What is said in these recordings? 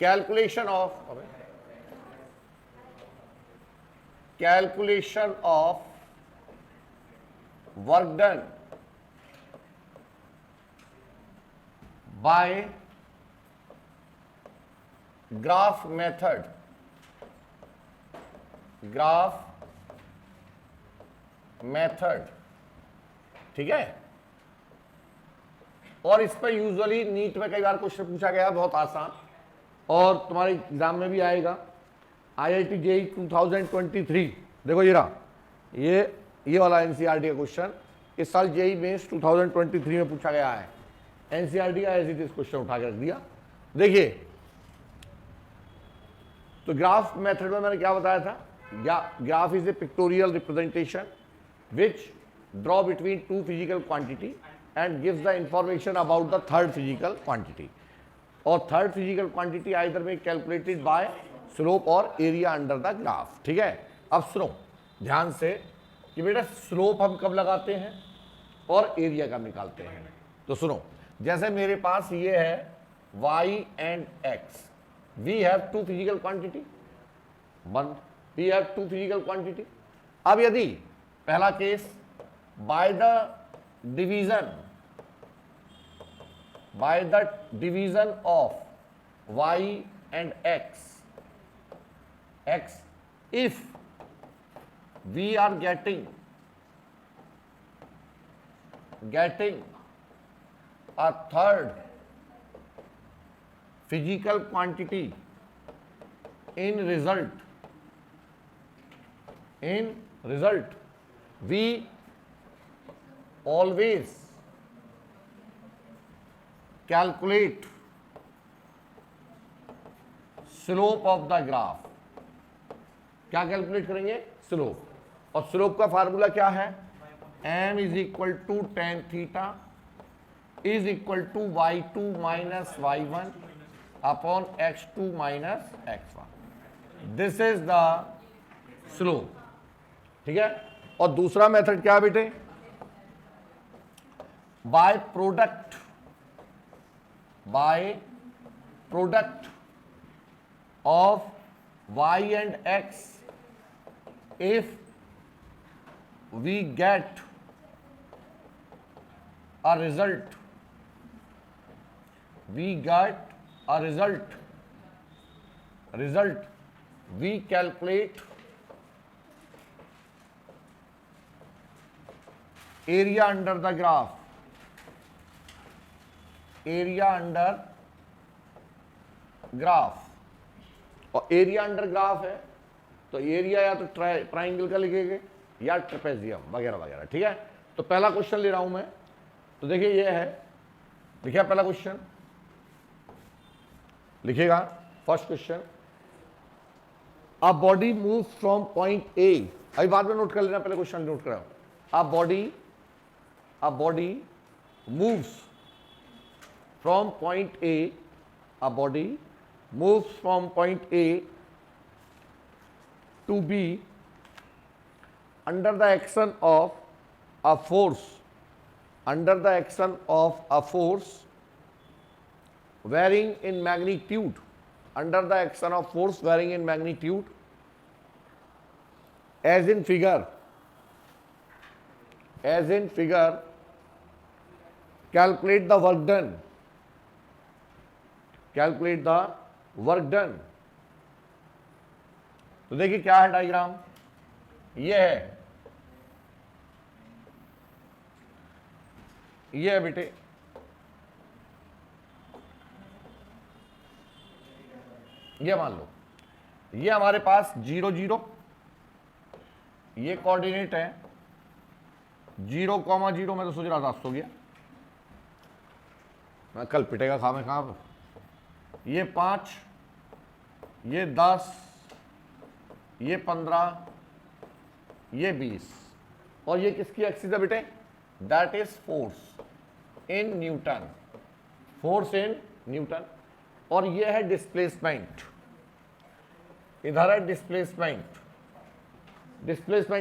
Calculation of work done by graph method, ठीक है। और इस पर यूजुअली नीट में कई बार क्वेश्चन पूछा गया, बहुत आसान, और तुम्हारे एग्जाम में भी आएगा। IIT JEE 2023, देखो ये रहा, ये वाला एनसीईआरटी का क्वेश्चन इस साल JEE मेंस 2023 में पूछा गया है। एनसीईआरटी का एज इट इज क्वेश्चन उठा के रख दिया। देखिए, तो ग्राफ मेथड में मैंने क्या बताया था, graph is a pictorial representation which draw between two physical quantity and gives the information about the third physical quantity, और third physical quantity either may calculated by slope और area under the graph, ठीक है। अब सुनो ध्यान से कि बेटा स्लोप हम कब लगाते हैं और एरिया कब निकालते हैं। तो सुनो, जैसे मेरे पास ये है y and x, we have two physical quantity, we have two physical quantity। अब यदि पहला case by the division of y and x, if we are getting a third physical quantity in result we always calculate slope of the graph। क्या calculate करेंगे? Slope. और slope का formula क्या है? m is equal to tan theta is equal to y2 minus y1 upon x2 minus x1। This is the slope, ठीक है। और दूसरा मेथड क्या है बेटे? By product of y and x, if we get a result, we calculate area under the graph, और area under graph है तो एरिया या तो ट्राइंगल का लिखेंगे या ट्रेपेजियम वगैरह वगैरह, ठीक है। तो पहला क्वेश्चन ले रहा हूं मैं, तो देखिए ये है, लिखिए पहला क्वेश्चन, लिखिएगा first question, a body move from point A, अभी बाद में नोट कर लेना, पहले क्वेश्चन नोट कराओ। A body moves from point A, to B under the action of a force, varying in magnitude, as in figure, calculate the work done, तो देखिए क्या है डायग्राम, ये है बेटे, ये मान लो ये हमारे पास 0 0, ये कोऑर्डिनेट है 0,0, मैं तो सोच रहा था सो गया, मैं कल पिटेगा खा में कहाँ पर। ये 5, ये 10, ये 15, ये 20, और ये किसकी एक्सिस है बेटे? That is force in newton, और ये है डिस्प्लेसमेंट, इधर है डिस्प्लेसमेंट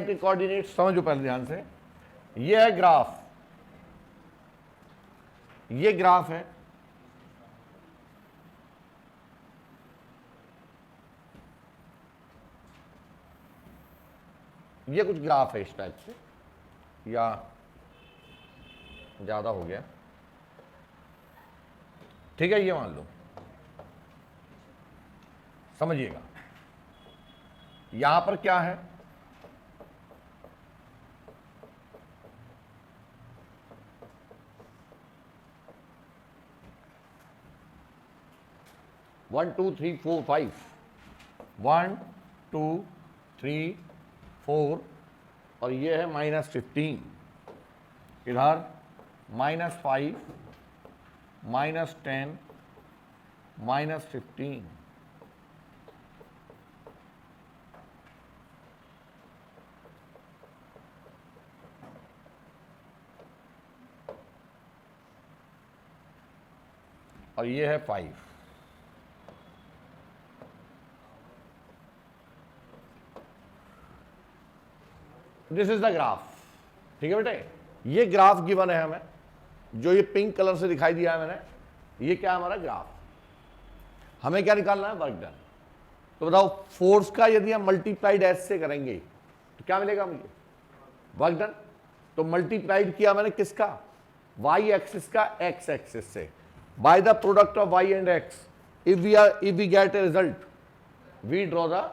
के कोऑर्डिनेट समझो पहले ध्यान से। ये है ग्राफ, ये ग्राफ है, ये कुछ ग्राफ है इस टाइप से, या ज़्यादा हो गया, ठीक है, ये मान लो, समझिएगा यहां पर क्या है, one two three four five, 1 2 3 4, और ये है -15, इधर -5 -10 -15, और ये है 5। दिस इज द ग्राफ, ठीक है बेटे, ये ग्राफ गिवन है हमें, जो ये पिंक कलर से दिखाई दिया है मैंने, ये क्या है हमारा ग्राफ। हमें क्या निकालना है, वर्क डन। तो बताओ फोर्स का यदि हम मल्टीप्लाइड एस से करेंगे तो क्या मिलेगा मुझे, वर्क डन। तो मल्टीप्लाइड किया मैंने किसका, वाई एक्सिस का एक्स एक्सिस से, by the product of Y and X, if we get a result we draw the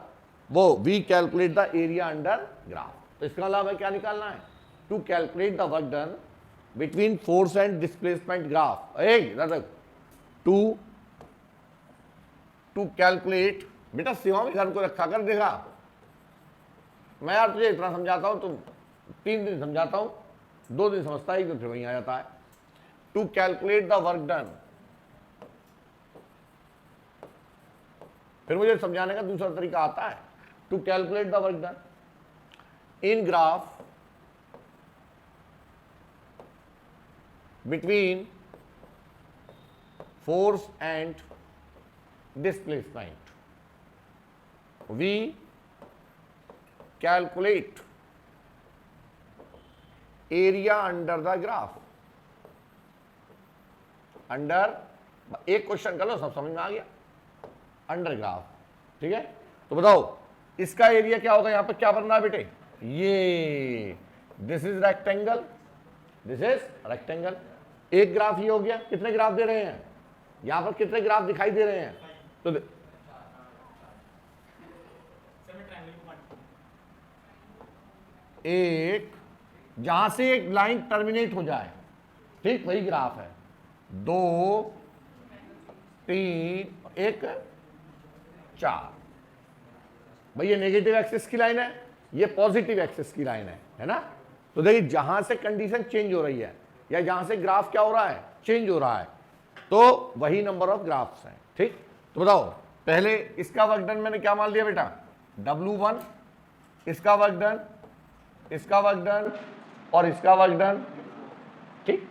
we calculate the area under graph. तो इसका मतलब हमें क्या निकालना है, to calculate the work done between force and displacement graph, to calculate. बेटा सिवा में घर को रखा कर, देखा मैं यार तुझे इतना समझाता हूं, तुम 3 दिन समझाता हूं, 2 दिन समझता है, 1 दिन फिर वहीं आ जाता है। To calculate the work done, फिर मुझे समझाने का दूसरा तरीका आता है, to calculate the work done in graph between force and displacement, we calculate area under the graph, under, एक क्वेश्चन कर लो सब समझ में आ गया, अंडर ग्राफ, ठीक है। तो बताओ इसका एरिया क्या होगा, यहां पर क्या बनना है बेटे, ये this is rectangle, this is rectangle. एक ग्राफ ये हो गया, कितने ग्राफ दे रहे हैं, यहां पर कितने ग्राफ दिखाई दे रहे हैं, तो एक जहां से एक लाइन टर्मिनेट हो जाए, ठीक, वही ग्राफ है, 2 3 1 4। भाई ये नेगेटिव एक्सिस की लाइन है, ये पॉजिटिव एक्सिस की लाइन है ना। तो देखिए जहां से कंडीशन चेंज हो रही है या जहां से ग्राफ क्या हो रहा है, चेंज हो रहा है, तो वही नंबर ऑफ ग्राफ्स हैं, ठीक। तो बताओ पहले इसका वर्क डन मैंने क्या मान लिया बेटा, W1, इसका वर्क डन, इसका वर्क डन और इसका वर्क डन, ठीक।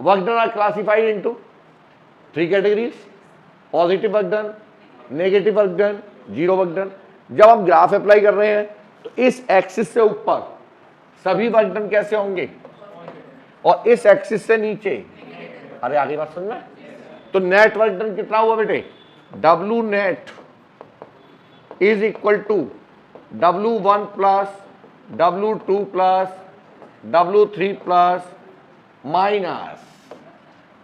Work done are classified into 3 categories, positive work done, negative work done, zero work done. जब हम ग्राफ अप्लाई कर रहे हैं तो इस एक्सिस से ऊपर सभी वर्क डन कैसे होंगे, और इस एक्सिस से नीचे, अरे आगे बात समझ में, तो नेट वर्क डन कितना हुआ बेटे, W net is equal to W1 plus W2 plus W3 plus minus,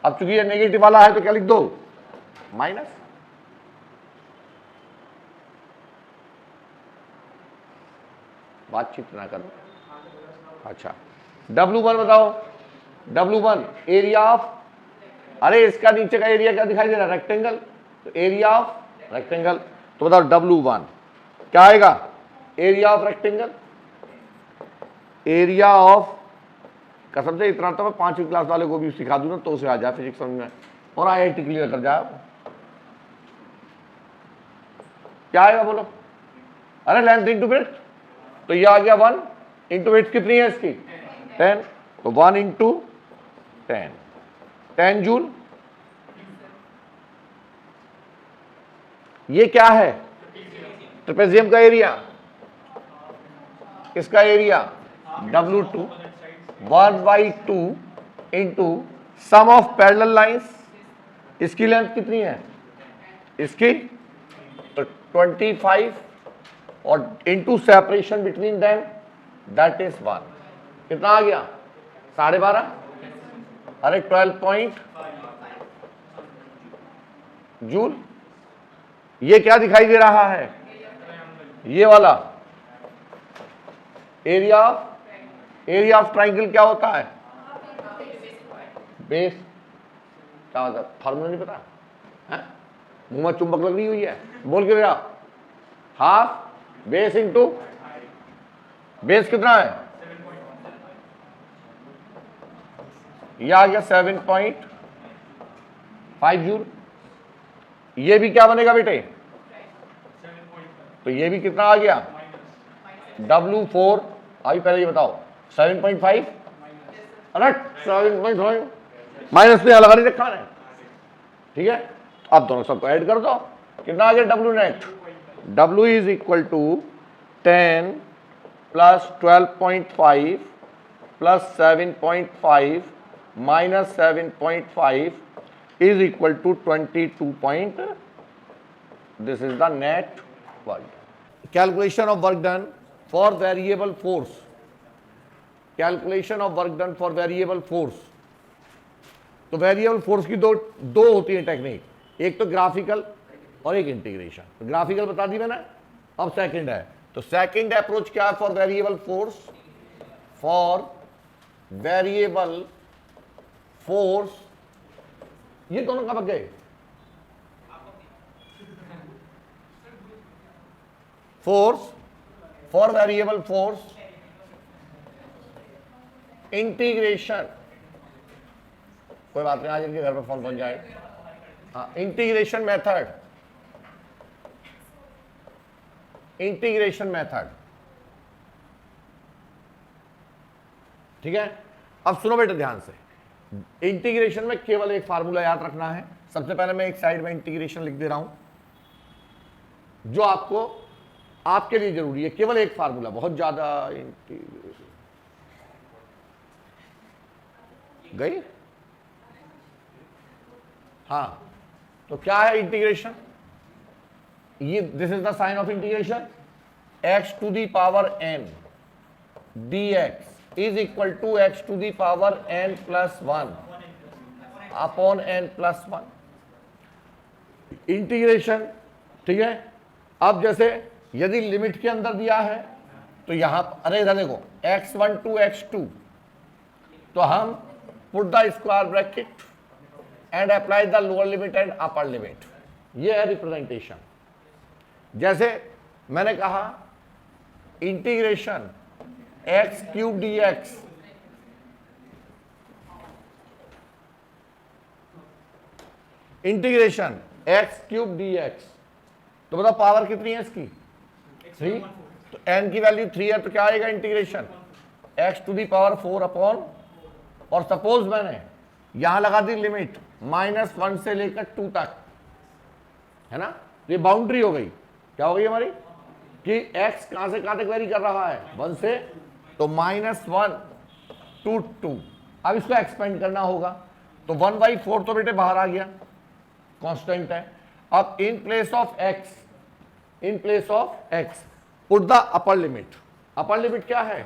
अब चूंकि ये नेगेटिव वाला है तो क्या लिख दो, माइनस। बातचीत ना करो, अच्छा W1 बताओ, W1 एरिया ऑफ, अरे इसका नीचे का एरिया क्या दिखाई दे रहा है, रेक्टेंगल, तो एरिया ऑफ रेक्टेंगल। तो बताओ W1 क्या आएगा, area of rectangle, area of, कसम से इतना तो मैं 5वीं क्लास वाले को भी सिखा दूं ना, तो उसे आ जाए फिजिक्स समझ में, और IIT क्लियर कर जाए। क्या आएगा बोलो, अरे लेंथ इंटू ब्रेड्थ, तो ये आ गया 1 इंटू ब्रेड्थ कितनी है इसकी, 10, तो 1 इंटू 10 जूल। ये क्या है, ट्रेपेजियम का एरिया, इसका area W2 1/2 into sum of parallel lines, इसकी लेंथ कितनी है, इसकी तो 25 और into separation between them that is 1। कितना आ गया? 12.5। अरे 12 जूल। ये क्या दिखाई दे रहा है? ये वाला एरिया ऑफ ट्राइंगल क्या होता है? बेस। क्या होता है? फार्मूला नहीं पता है? मुंह में चुंबक लग रही हुई है, बोल के रहा। हाफ बेस इंटू बेस कितना है? यह आ गया 7.5 जूल। ये भी क्या बनेगा बेटे? तो ये भी कितना आ गया? W4। अभी पहले ये बताओ 7.5। अरे 7.5 माइनस में लगा नहीं रखा है, ठीक है। अब दोनों सबको ऐड कर दो, कितना आ गया? W नेट। W is equal to 10 plus 12.5 plus 7.5 minus 7.5 is equal to 22. This is the net work. Calculation of work done for variable force. Calculation of work done for variable force. तो variable force की दो होती है technique, एक तो graphical और एक integration. तो ग्राफिकल बता दी मैंने, अब सेकंड है। तो सेकंड अप्रोच क्या है for variable force? For variable force, ये दोनों कब गए? Force for variable force integration. कोई बात नहीं, आज इनके घर पे फोन पहुंच जाए। हाँ, इंटीग्रेशन मेथड, इंटीग्रेशन मेथड, ठीक है। अब सुनो बेटे ध्यान से, इंटीग्रेशन में केवल एक फार्मूला याद रखना है। सबसे पहले मैं एक साइड में इंटीग्रेशन लिख दे रहा हूं, जो आपको आपके लिए जरूरी है। केवल एक फार्मूला, बहुत ज्यादा गई। हाँ, तो क्या है इंटीग्रेशन? ये this is the sign of integration. x to the power n dx is equal to x to the power n plus 1 upon n plus 1। Integration, ठीक है। अब जैसे यदि लिमिट के अंदर दिया है तो यहां, अरे इधर देखो, x1 to x2, तो हम put the square bracket and apply the lower limit and upper limit. ये है रिप्रेजेंटेशन। जैसे मैंने कहा integration x cube D x, integration x cube D x, तो बताओ पावर कितनी है इसकी? 3। तो n की वैल्यू 3 है, तो क्या आएगा integration? x to the power 4 upon, और सपोज मैंने यहां लगा दी लिमिट -1 से लेकर 2 तक, है ना। ये बाउंड्री हो गई। क्या हो गई हमारी कि x कहां से कहां तक वेरी कर रहा है? 1 से, तो -1 to 2। अब इसको एक्सपेंड करना होगा, तो 1/4 तो बेटे बाहर आ गया, कांस्टेंट है। अब in place of x put the upper limit. Upper limit क्या है?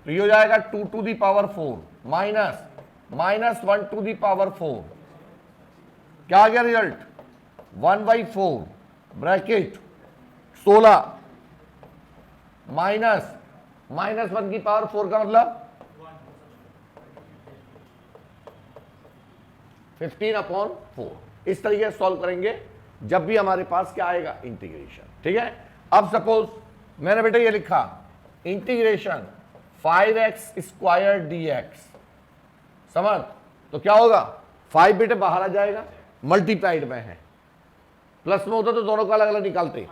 तो ये हो जाएगा 2 to the power 4 -1 to the power 4। क्या आ गया रिजल्ट? 1/4 ब्रैकेट 16 -1 की पावर 4 का मतलब 15/4। इस तरीके से सॉल्व करेंगे जब भी हमारे पास क्या आएगा? इंटीग्रेशन, ठीक है। अब सपोज मैंने बेटा ये लिखा इंटीग्रेशन 5x स्क्वायर dx, समझ, तो क्या होगा? 5 बेटे बाहर आ जाएगा, मल्टीप्लाइड में है, प्लस में होता तो दोनों का अलग अलग निकालते,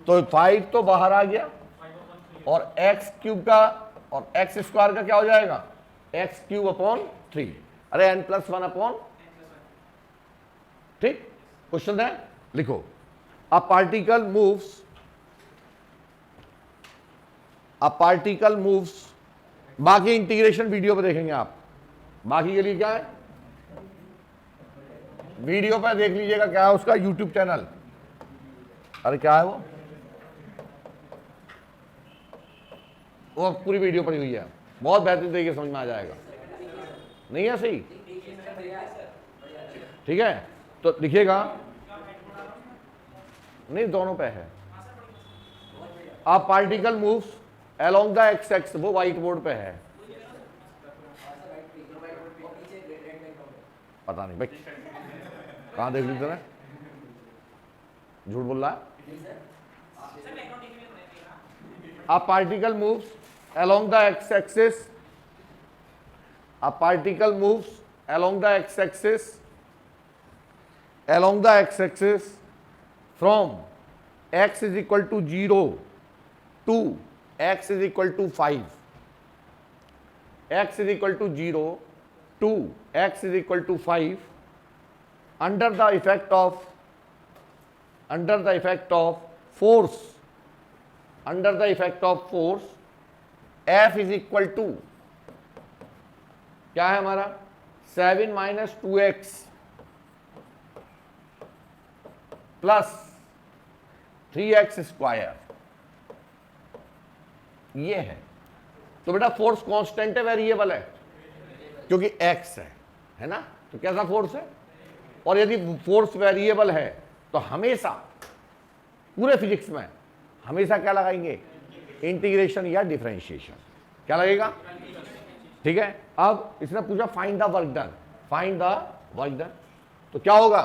तो 5 तो बाहर आ गया, और x क्यूब का और x स्क्वायर का क्या हो जाएगा? x क्यूब अपॉन 3, अरे n प्लस 1 अपॉन, ठीक। क्वेश्चन है, लिखो। अ पार्टिकल मूव्स, बाकी इंटीग्रेशन वीडियो पे देखेंगे आप। बाकी के लिए क्या है? वीडियो पे देख लीजिएगा, क्या है उसका यूट्यूब चैनल। अरे क्या है वो? वो पूरी वीडियो पड़ी हुई है, बहुत बेहतरीन तरीके से समझ में आ जाएगा। नहीं है सही? ठीक है, तो लिखिएगा, नहीं दोनों पे है। A particle moves along the x x, वो व्हाइट बोर्ड पे है, पता नहीं भाई कहां देख ली तुमने, झूठ बोल रहा है। A particle moves along the x-axis. A particle moves along the x-axis. Along the x-axis from x is equal to 0 to x is equal to 5. X is equal to 0 to x is equal to 5 under the effect of force. Under the effect of force, F is equal to क्या है हमारा 7 minus 2x plus 3x square, ये है। तो बेटा force constant है, variable है, क्योंकि x है ना, तो कैसा फोर्स है। और यदि फोर्स वेरिएबल है तो हमेशा पूरे फिजिक्स में हमेशा क्या लगाएंगे, इंटीग्रेशन या डिफरेंशिएशन। क्या लगेगा, ठीक है। अब इसने पूछा find the work done, find the work done, तो क्या होगा,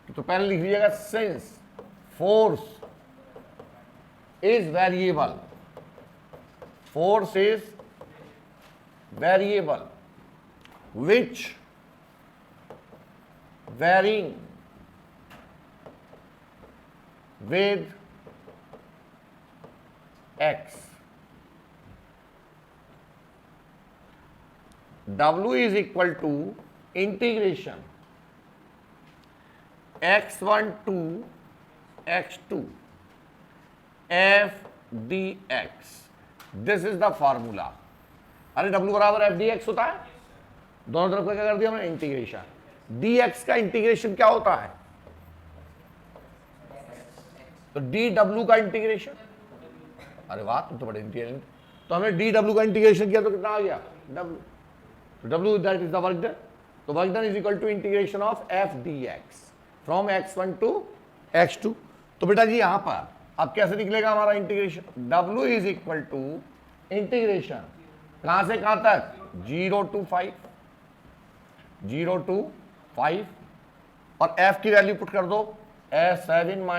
तो पहले लिख लीजिएगा since force is variable, force is variable which varying with x, W is equal to integration x1 to x2 f dx. This is the formula. अरे W बराबर f dx होता है, दोनों तरफ का क्या कर दिया हमने, इंटीग्रेशन। dx का इंटीग्रेशन क्या होता है, तो dw का इंटीग्रेशन। अरे वाह, तुम तो बड़े इंटेलिजेंट। तो हमने dw का इंटीग्रेशन किया तो कितना आ गया, w, तो w that is the work done. तो work done is equal to integration of f dx from x1 to x2। तो बेटा जी यहां पर अब कैसे निकलेगा हमारा integration, w is equal to integration कहां से कहां तक, 0 to 5, 0 to 5, और f की वैल्यू पुट कर दो, 7 माइनस